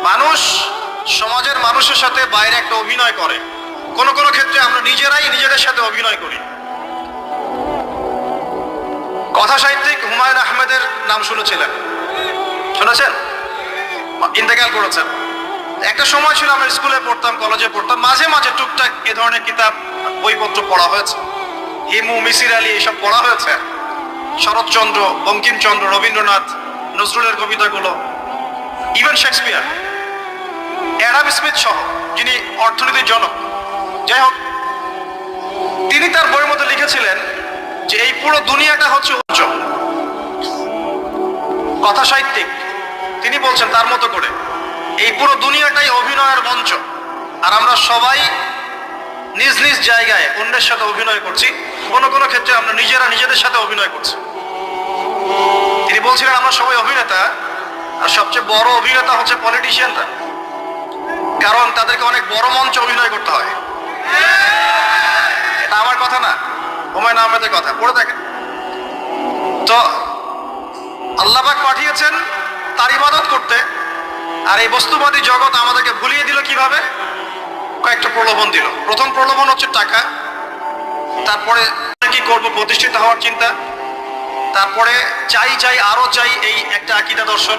মানুষ সমাজের মানুষের সাথে বাইরে একটা অভিনয় করে, কোনো কোনো ক্ষেত্রে আমরা নিজেরাই নিজেদের সাথে অভিনয় করি। কথা সাহিত্যিক হুমায়ুন আহমেদের নাম শুনেছিলেন? শুনেছেন? ইন্তেকাল করেছেন। একটা সময় ছিল আমরা স্কুলে পড়তাম, কলেজে পড়তাম, মাঝে মাঝে টুকটাক এ ধরনের কিতাব বইপত্র পড়া হয়েছে। হিমু, মিসির আলী এসব পড়া হয়েছে। শরৎচন্দ্র, বঙ্কিমচন্দ্র, রবীন্দ্রনাথ, নজরুলের কবিতাগুলো, ইভেন শেক্সপিয়ার, অ্যাডাম স্মিথ সহ, যিনি অর্থনীতির জনক। যাই হোক, তিনি তার বইয়ের মধ্যে লিখেছিলেন যে এই পুরো দুনিয়াটা হচ্ছে উচ্চ। কথা সাহিত্যিক তিনি বলছেন তার মতো করে এই পুরো দুনিয়াটাই অভিনয়ের মঞ্চ, আর আমরা সবাই নিজ নিজ জায়গায় অন্যের সাথে অভিনয় করছি। কোনো কোনো ক্ষেত্রে আমরা নিজেরা নিজেদের সাথে অভিনয় করছি। তিনি বলছিলেন আমরা সবাই অভিনেতা, আর সবচেয়ে বড় অভিনেতা হচ্ছে পলিটিশিয়ানরা, কারণ তাদেরকে অনেক বড় মঞ্চে অভিনয় করতে হয়। এটা আমার কথা না, হুমায়ুন আহমেদের কথা, পড়ে দেখেন তো। আল্লাহ পাক পাঠিয়েছেন তার ইবাদত করতে, আর এই বস্তুবাদী জগৎ আমাদেরকে ভুলিয়ে দিল কিভাবে? কয়েকটা প্রলোভন দিল। প্রথম প্রলোভন হচ্ছে টাকা, তারপরে কি করব প্রতিষ্ঠিত হওয়ার চিন্তা, তারপরে চাই চাই আরো চাই এই একটা আকীদা দর্শন।